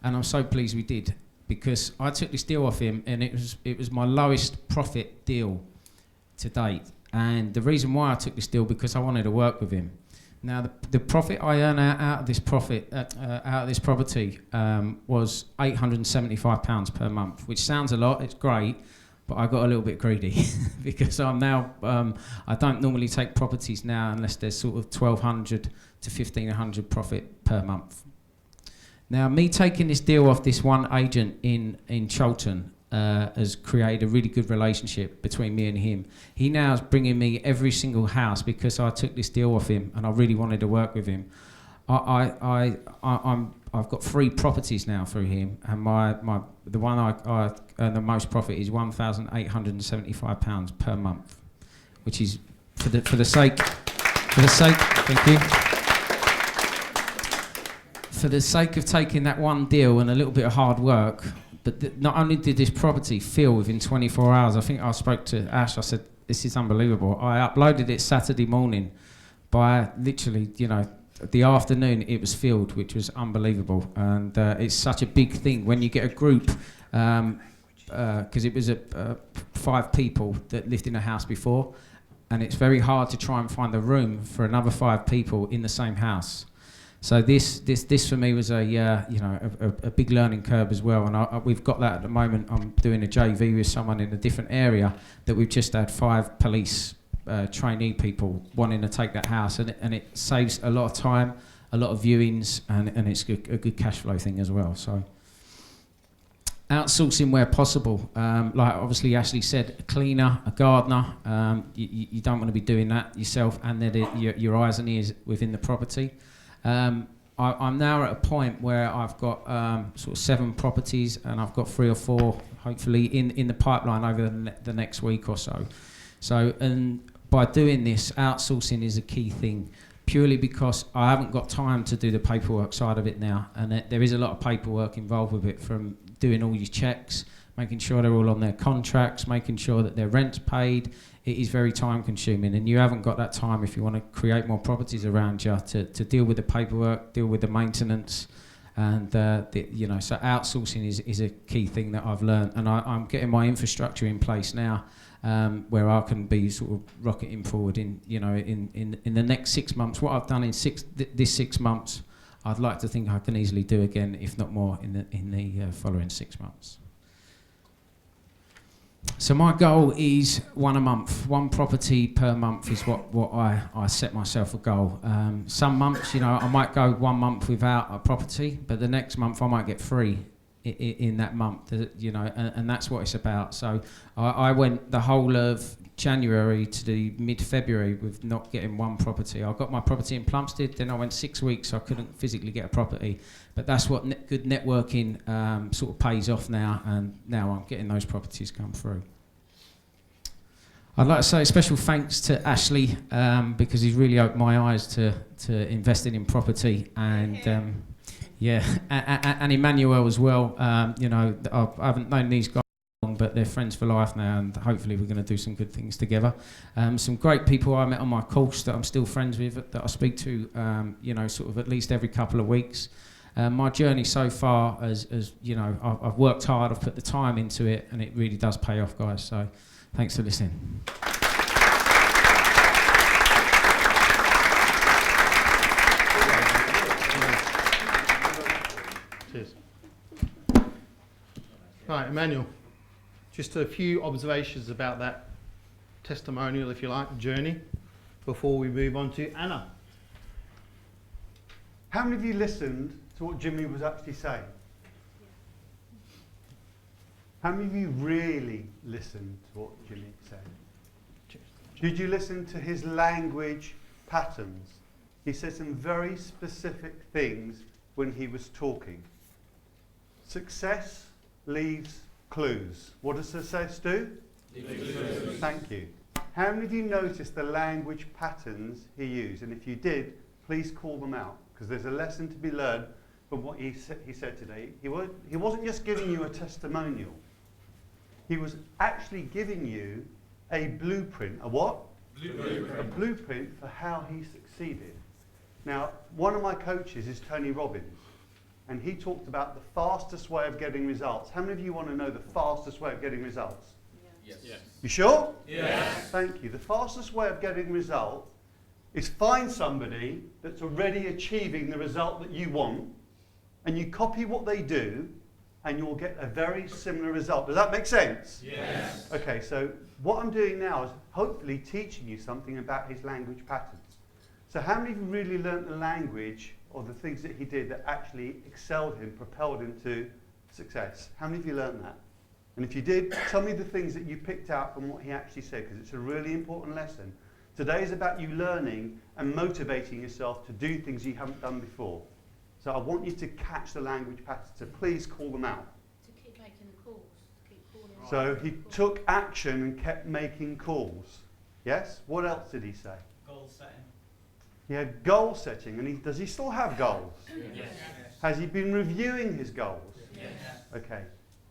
and I'm so pleased we did, because I took this deal off him, and it was my lowest profit deal to date. And the reason why I took this deal, because I wanted to work with him. Now the profit I earn out of this property was £875 per month, which sounds a lot. It's great, but I got a little bit greedy because I'm now I don't normally take properties now unless there's sort of 1,200 to 1,500 profit per month. Now, me taking this deal off this one agent in Cholton has created a really good relationship between me and him. He now is bringing me every single house because I took this deal off him and I really wanted to work with him. I've got 3 properties now through him, and the one I earn the most profit is £1,875 per month, which is for the sake. Thank you. For the sake of taking that one deal and a little bit of hard work. But not only did this property fill within 24 hours, I think I spoke to Ash, I said, this is unbelievable. I uploaded it Saturday morning. By literally, the afternoon, it was filled, which was unbelievable. And it's such a big thing when you get a group, because it was 5 people that lived in a house before, and it's very hard to try and find a room for another 5 people in the same house. So this for me was a big learning curve as well, and we've got that at the moment. I'm doing a JV with someone in a different area that we've just had 5 police trainee people wanting to take that house, and it saves a lot of time, a lot of viewings, and it's a good cash flow thing as well. So outsourcing where possible, like obviously Ashley said, a cleaner, a gardener. You don't want to be doing that yourself, and then your eyes and ears within the property. I'm now at a point where I've got sort of 7 properties, and I've got 3 or 4 hopefully in the pipeline over the next week or so. So, and by doing this, outsourcing is a key thing, purely because I haven't got time to do the paperwork side of it now, and there is a lot of paperwork involved with it, from doing all your checks, making sure they're all on their contracts, making sure that their rent's paid. It is very time consuming, and you haven't got that time if you want to create more properties around you to deal with the paperwork, deal with the maintenance, and so outsourcing is a key thing that I've learned, and I'm getting my infrastructure in place now, where I can be sort of rocketing forward in the next 6 months. What I've done in this 6 months, I'd like to think I can easily do again, if not more, in the following 6 months. So my goal is 1 a month, 1 property per month is what I set myself a goal. Some months, I might go 1 month without a property, but the next month I might get 3 in that month, and that's what it's about. So I went the whole of January to the mid-February with not getting 1 property. I got my property in Plumstead, then I went 6 weeks, so I couldn't physically get a property. But that's what good networking sort of pays off now, and now I'm getting those properties come through. I'd like to say a special thanks to Ashley, because he's really opened my eyes to investing in property, and and Immanuel as well. I haven't known these guys long, but they're friends for life now, and hopefully we're going to do some good things together. Some great people I met on my course that I'm still friends with, that I speak to, sort of at least every couple of weeks. My journey so far, as I've worked hard, I've put the time into it, and it really does pay off, guys. So thanks for listening. Cheers. Right, Immanuel, just a few observations about that testimonial, if you like, journey, before we move on to Anna. How many of you listened to what Jimmy was actually saying? How many of you really listened to what Jimmy said? Did you listen to his language patterns? He said some very specific things when he was talking. Success leaves clues. What does success do? Clues. Thank you. How many of you noticed the language patterns he used? And if you did, please call them out, because there's a lesson to be learned from what he said today. He wasn't just giving you a testimonial. He was actually giving you a blueprint. A what? Blueprint. A blueprint for how he succeeded. Now, one of my coaches is Tony Robbins. and he talked about the fastest way of getting results. How many of you want to know the fastest way of getting results? Yes. Yes. You sure? Yes. Thank you. The fastest way of getting result is find somebody that's already achieving the result that you want, and you copy what they do, and you'll get a very similar result. Does that make sense? Yes. Okay, so what I'm doing now is hopefully teaching you something about his language patterns. So how many of you really learnt the language or the things that he did that actually excelled him, propelled him to success? How many of you learnt that? And if you did, tell me the things that you picked out from what he actually said, because it's a really important lesson. Today is about you learning and motivating yourself to do things you haven't done before. So I want you to catch the language patterns, so please call them out. To keep making the calls, to keep calling. So he took action and kept making calls. Yes? What else did he say? Goal setting. He had goal setting, and does he still have goals? Yes. Has he been reviewing his goals? Yes. Okay.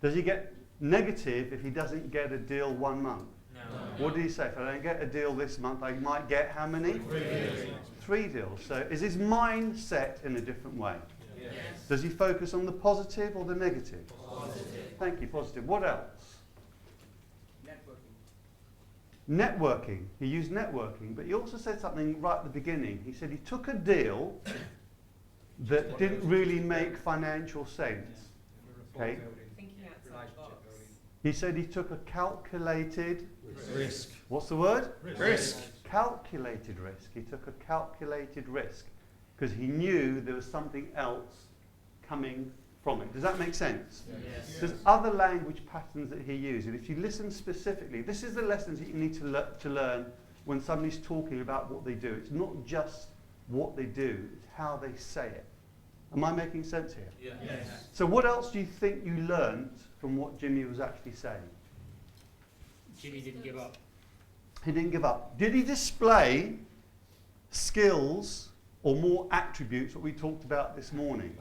Does he get negative if he doesn't get a deal 1 month? No. What did he say? If I don't get a deal this month, I might get how many? 3 deals. 3 deals. So is his mind set in a different way? Yes. Does he focus on the positive or the negative? Positive. Thank you, positive. What else? Networking. Networking. He used networking, but he also said something right at the beginning. He said he took a deal that didn't really make financial sense. Okay. Thinking outside the box. He said he took a calculated Risk. What's the word? Risk. Calculated risk. He took a calculated risk because he knew there was something else coming from it. Does that make sense? Yes. There's other language patterns that he used, and if you listen specifically, this is the lessons that you need to learn when somebody's talking about what they do. It's not just what they do, it's how they say it. Am I making sense here? Yes. So what else do you think you learned from what Jimmy was actually saying? Jimmy didn't give up. He didn't give up. Did he display skills or more attributes, what we talked about this morning?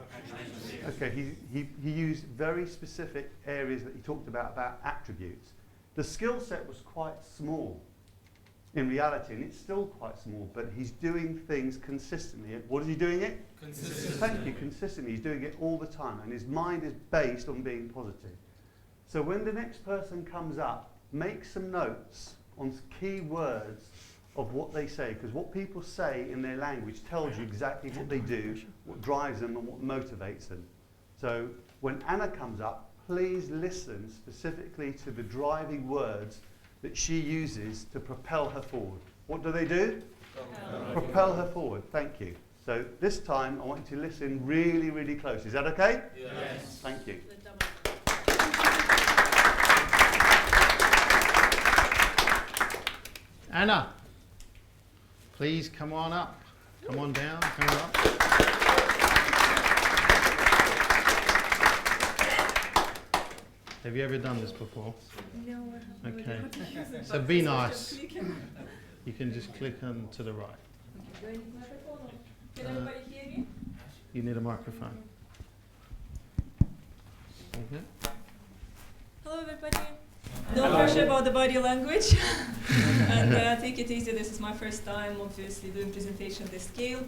Okay, he used very specific areas that he talked about attributes. The skill set was quite small in reality, and it's still quite small, but he's doing things consistently. What is he doing it? Consistently. Thank you, consistently. He's doing it all the time, and his mind is based on being positive. So when the next person comes up, make some notes on key words of what they say, because what people say in their language tells you exactly what they do, what drives them, and what motivates them. So when Anna comes up, please listen specifically to the driving words that she uses to propel her forward. What do they do? Propel her forward. Thank you. So this time, I want you to listen really, really close. Is that okay? Yes. Thank you. The double. Anna, please come on up. Come on down. Come on up. Have you ever done this before? No, I haven't. Okay. So be nice. You can just click on to the right. Do I need microphone or can everybody hear me? You need a microphone. Okay. Hello, everybody. No pressure about the body language. And take it easy. This is my first time, obviously, doing presentation this scale.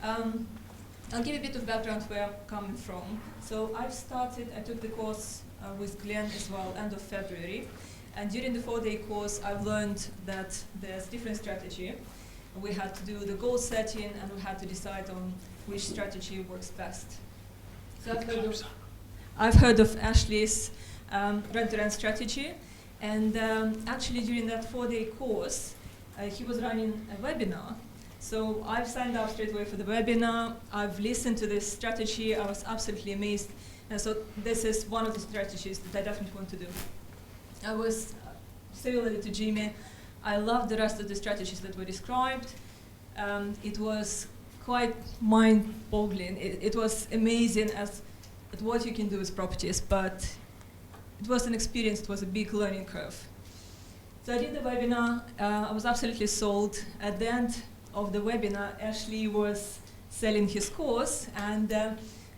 I'll give a bit of background where I'm coming from. So I took the course with Glenn as well, end of February. And during the 4-day course, I've learned that there's different strategy. We had to do the goal setting, and we had to decide on which strategy works best. So I've heard of Ashley's rent-to-rent strategy. And actually, during that 4-day course, he was running a webinar. So I've signed up straight away for the webinar. I've listened to this strategy. I was absolutely amazed. And so this is one of the strategies that I definitely want to do. I was similarly to Jimmy. I loved the rest of the strategies that were described. It was quite mind-boggling. It was amazing at what you can do with properties, but it was an experience. It was a big learning curve. So I did the webinar. I was absolutely sold. At the end of the webinar, Ashley was selling his course, and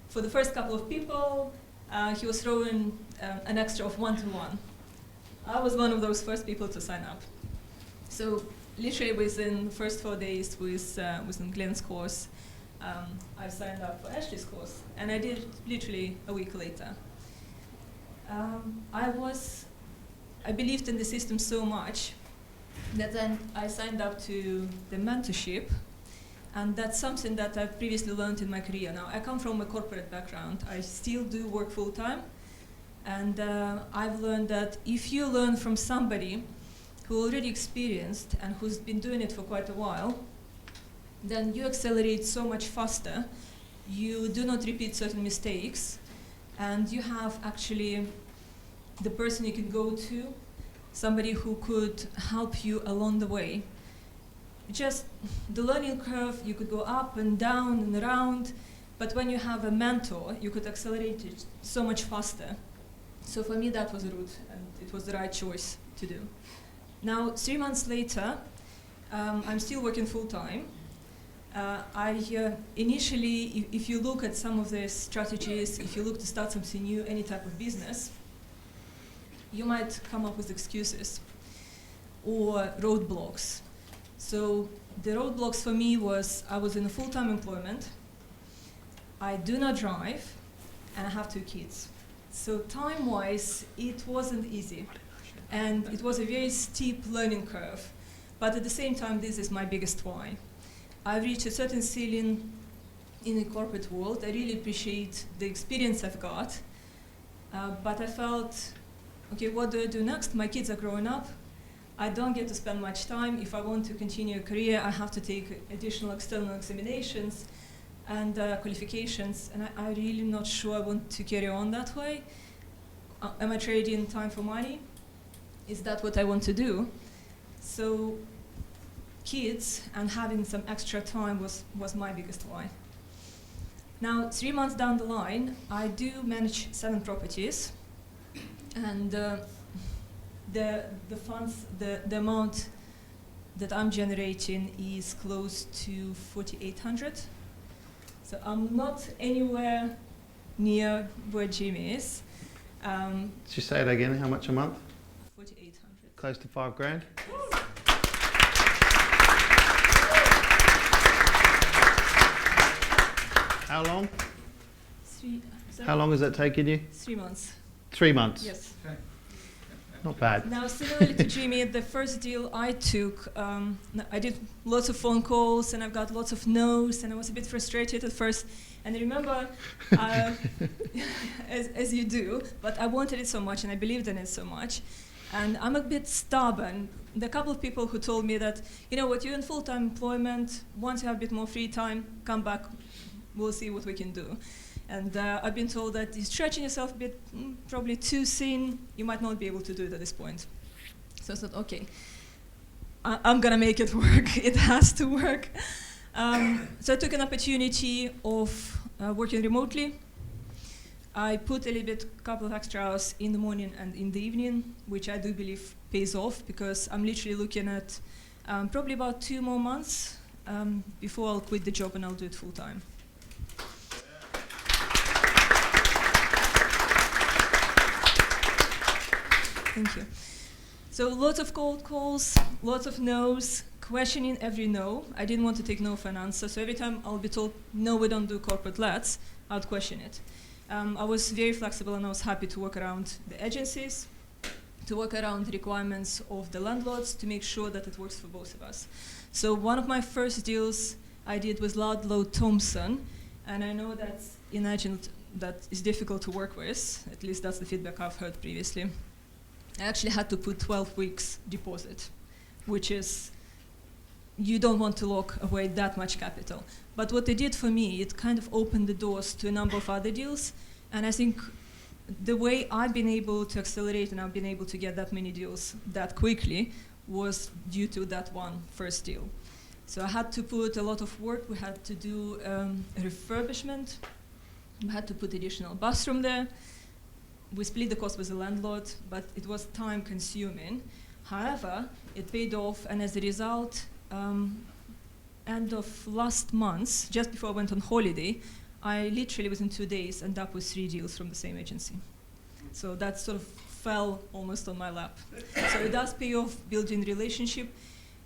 for the first couple of people, he was throwing an extra of 1-to-1. I was one of those first people to sign up. So literally within the first 4 days within Glenn's course, I signed up for Ashley's course, and I did it literally a week later. I believed in the system so much that then I signed up to the mentorship, and that's something that I've previously learned in my career. Now, I come from a corporate background. I still do work full-time, and I've learned that if you learn from somebody who already experienced and who's been doing it for quite a while, then you accelerate so much faster. You do not repeat certain mistakes, and you have actually the person you can go to, somebody who could help you along the way. Just the learning curve, you could go up and down and around, but when you have a mentor, you could accelerate it so much faster. So for me, that was a route, and it was the right choice to do. Now, 3 months later, I'm still working full-time. Initially, if you look at some of the strategies, if you look to start something new, any type of business, you might come up with excuses or roadblocks. So the roadblocks for me was I was in a full-time employment, I do not drive, and I have 2 kids. So time-wise, it wasn't easy. And it was a very steep learning curve. But at the same time, this is my biggest why. I've reached a certain ceiling in the corporate world. I really appreciate the experience I've got. But I felt, okay, what do I do next? My kids are growing up. I don't get to spend much time. If I want to continue a career, I have to take additional external examinations and qualifications. And I'm really not sure I want to carry on that way. Am I trading time for money? Is that what I want to do? So kids and having some extra time was my biggest why. Now, 3 months down the line, I do manage 7 properties, and the funds, the amount that I'm generating is close to 4,800. So I'm not anywhere near where Jimmy is. Just say it again, how much a month? 4,800. Close to 5 grand. How long? How long has that taken you? 3 months. 3 months? Yes. Not bad. Now, similarly to Jimmy, the first deal I took, I did lots of phone calls, and I've got lots of no's, and I was a bit frustrated at first. And I remember, as you do, but I wanted it so much, and I believed in it so much. And I'm a bit stubborn. The couple of people who told me that, you know what, you're in full-time employment, once you have a bit more free time, come back, we'll see what we can do. And I've been told that you're stretching yourself a bit, probably too thin, you might not be able to do it at this point. So I said, okay, I'm gonna make it work, it has to work. So I took an opportunity of working remotely. I put a little bit, couple of extra hours in the morning and in the evening, which I do believe pays off, because I'm literally looking at probably about 2 more months before I'll quit the job and I'll do it full time. Thank you. So lots of cold calls, lots of no's, questioning every no. I didn't want to take no for an answer, so every time I'll be told, no, we don't do corporate lets, I'd question it. I was very flexible, and I was happy to work around the agencies, to work around the requirements of the landlords to make sure that it works for both of us. So one of my first deals I did with Ludlow Thompson, and I know that's imagined that is difficult to work with, at least that's the feedback I've heard previously. I actually had to put 12 weeks deposit, which is, you don't want to lock away that much capital. But what they did for me, it kind of opened the doors to a number of other deals. And I think the way I've been able to accelerate and I've been able to get that many deals that quickly was due to that one first deal. So I had to put a lot of work. We had to do a refurbishment. We had to put additional bathroom there. We split the cost with the landlord, but it was time consuming. However, it paid off, and as a result, end of last month, just before I went on holiday, I literally within 2 days ended up with 3 deals from the same agency. So that sort of fell almost on my lap. So it does pay off building relationship.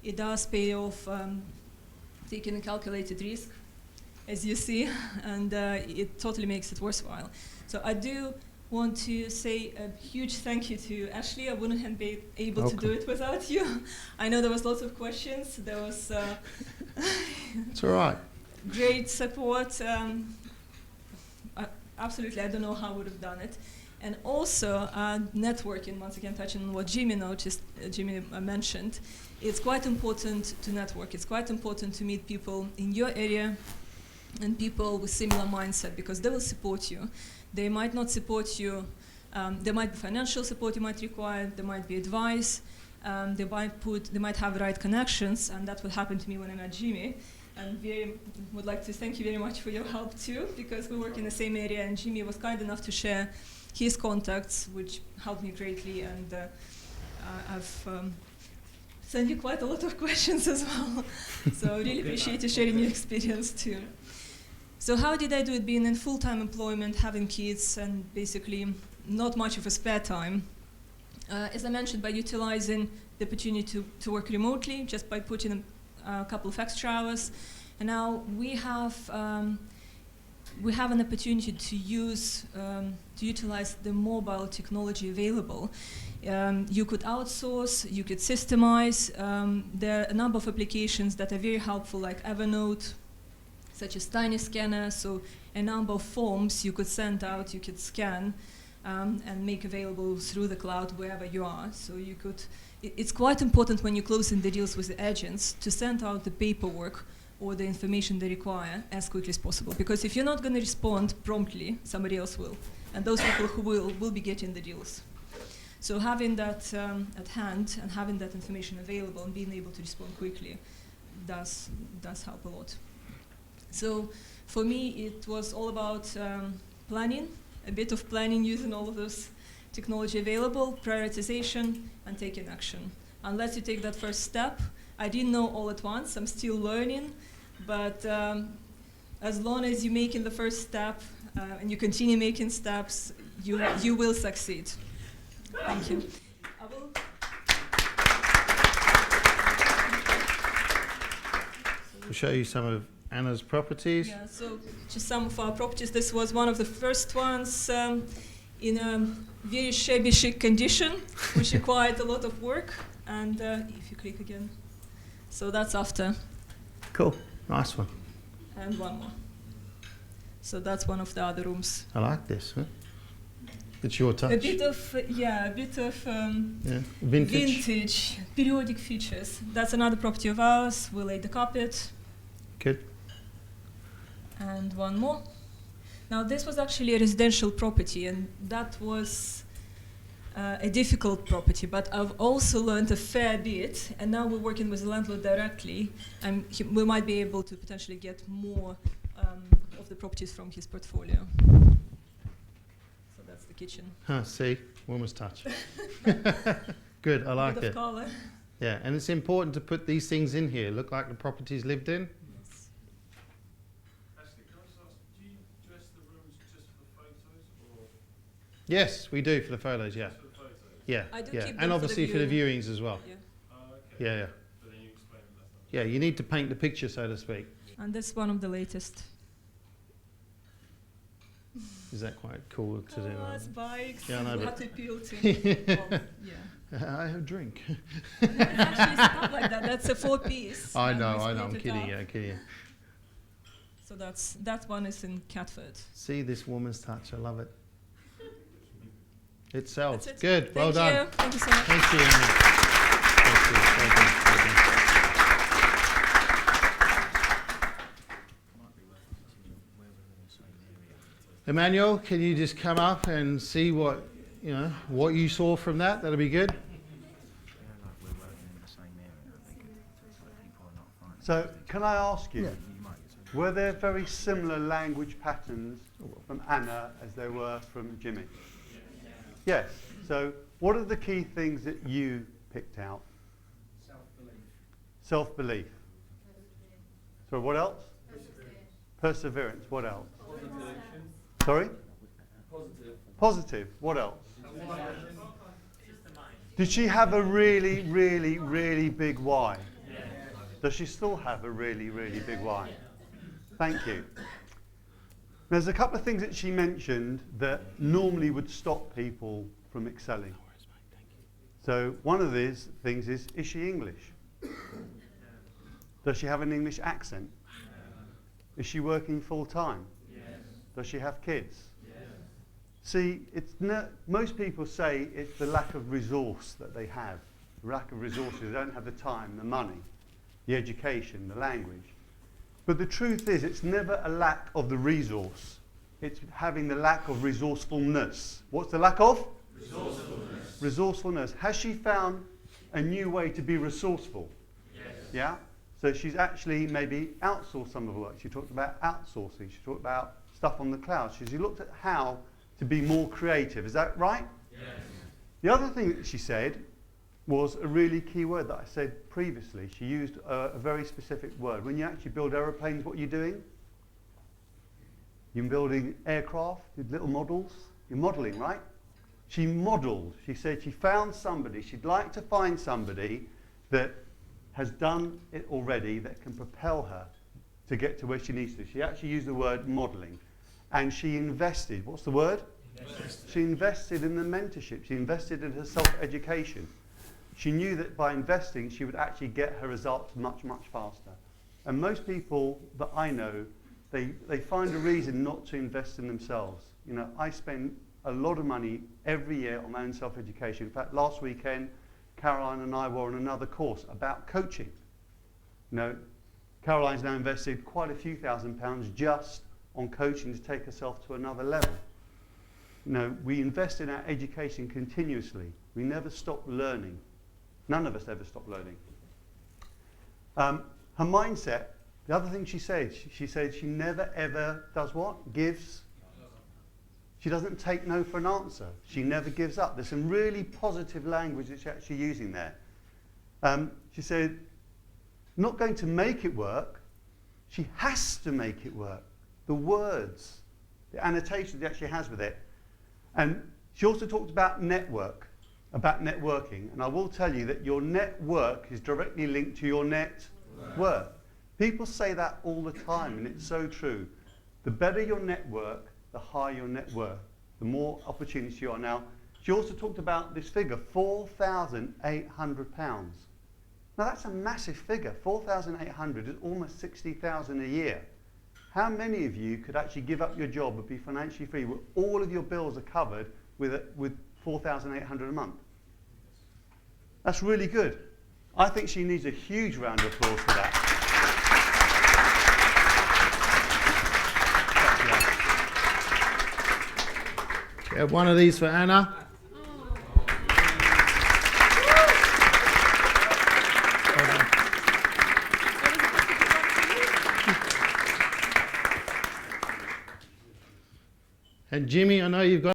It does pay off taking a calculated risk. as you see, and it totally makes it worthwhile. So I do want to say a huge thank you to Ashley. I wouldn't have been able to do it without you. I know there was lots of questions. There was It's all right. great support. Absolutely, I don't know how I would have done it. And also networking, once again touching on what Jimmy mentioned, it's quite important to network. It's quite important to meet people in your area and people with similar mindset, because they will support you. They might not support you. There might be financial support you might require. There might be advice. They might have the right connections, and that would happen to me when I met Jimmy. And would like to thank you very much for your help too, because we work in the same area, and Jimmy was kind enough to share his contacts, which helped me greatly, and I've sent you quite a lot of questions as well. So I really appreciate you sharing your experience too. So how did I do it being in full-time employment, having kids, and basically not much of a spare time? As I mentioned, by utilizing the opportunity to work remotely, just by putting a couple of extra hours. And now we have an opportunity to utilize the mobile technology available. You could outsource, you could systemize. There are a number of applications that are very helpful, like Evernote, such as Tiny Scanner. So a number of forms you could send out, you could scan, and make available through the cloud wherever you are. So you could. It's quite important when you're closing the deals with the agents to send out the paperwork or the information they require as quickly as possible. Because if you're not going to respond promptly, somebody else will. And those people who will be getting the deals. So having that at hand and having that information available and being able to respond quickly does help a lot. So for me, it was all about planning, a bit of planning using all of those technology available, prioritization, and taking action. Unless you take that first step, I didn't know all at once, I'm still learning, but as long as you're making the first step and you continue making steps, you will succeed. Thank you. We'll show you some of Anna's properties. Yeah, so just some of our properties. This was one of the first ones in a very shabby chic condition, which required a lot of work. And if you click again. So that's after. Cool. Nice one. And one more. So that's one of the other rooms. I like this. Huh? It's your touch. A bit of vintage, periodic features. That's another property of ours. We laid the carpet. Good. And one more. Now this was actually a residential property, and that was a difficult property, but I've also learned a fair bit, and now we're working with the landlord directly, and we might be able to potentially get more of the properties from his portfolio. So that's the kitchen. See, woman's touch. Good, I like it. Color. Yeah, and it's important to put these things in here. Look like the property's lived in. Yes. Actually, can I just ask, do you dress the rooms just for the photos, or Yes, we do for the photos, yeah. just for the photos? Yeah, I do yeah. keep them And for obviously the for the viewing. viewings as well. Yeah. Okay. Yeah, yeah. But then you explain that that's not. Yeah, you need to paint the picture, so to speak. And that's one of the latest. Is that quite cool to do? Cars, bikes, Yeah, I know, we but- had to appeal to. Well, yeah. I have a drink. It's actually set up like that. That's a 4-piece. I and know, we I'm split it kidding up. you, I'm kidding you. So that one is in Catford. See this woman's touch, I love it. It sells. That's it. Good, well Thank done. you. Thank you so much. Thank you, Anna. Thank you. Well done, well done. Emmanuel, can you just come up and see what you saw from that? That'll be good. So, can I ask you, were there very similar language patterns from Anna as there were from Jimmy? Yes. So, what are the key things that you picked out? Self-belief. Self-belief. So, what else? Perseverance. What else? Sorry? Positive. What else? Did she have a really, really, really big why? Does she still have a really, really big why? Thank you. There's a couple of things that she mentioned that normally would stop people from excelling. So one of these things is she English? Does she have an English accent? Is she working full time? Does she have kids? See, most people say it's the lack of resource that they have. The lack of resources. They don't have the time, the money, the education, the language. But the truth is, it's never a lack of the resource. It's having the lack of resourcefulness. What's the lack of? Resourcefulness. Resourcefulness. Has she found a new way to be resourceful? Yes. Yeah? So she's actually maybe outsourced some of her work. She talked about outsourcing. She talked about stuff on the cloud. She looked at how to be more creative. Is that right? Yes. The other thing that she said was a really key word that I said previously. She used a very specific word. When you actually build aeroplanes, what are you doing? You're building aircraft with little models. You're modelling, right? She modelled. She said she found somebody. She'd like to find somebody that has done it already that can propel her to get to where she needs to. She actually used the word modelling. And she invested. What's the word? Invested. She invested in the mentorship. She invested in her self-education. She knew that by investing, she would actually get her results much, much faster. And most people that I know, they find a reason not to invest in themselves. You know, I spend a lot of money every year on my own self-education. In fact, last weekend, Caroline and I were on another course about coaching. You know, Caroline's now invested quite a few £1,000s just on coaching to take herself to another level. You know, we invest in our education continuously. We never stop learning. None of us ever stop learning. Her mindset, the other thing she said she never ever does what? Gives. She doesn't take no for an answer. She never gives up. There's some really positive language that she's actually using there. She said, not going to make it work. She has to make it work. The words, the annotations she actually has with it. And she also talked about networking. And I will tell you that your network is directly linked to your net worth. People say that all the time, and it's so true. The better your network, the higher your net worth, the more opportunities you are. Now, she also talked about this figure, £4,800. Now, that's a massive figure. 4,800 is almost 60,000 a year. How many of you could actually give up your job and be financially free where all of your bills are covered with 4,800 a month? That's really good. I think she needs a huge round of applause for that. We have one of these for Anna. And Jimmy, I know you've got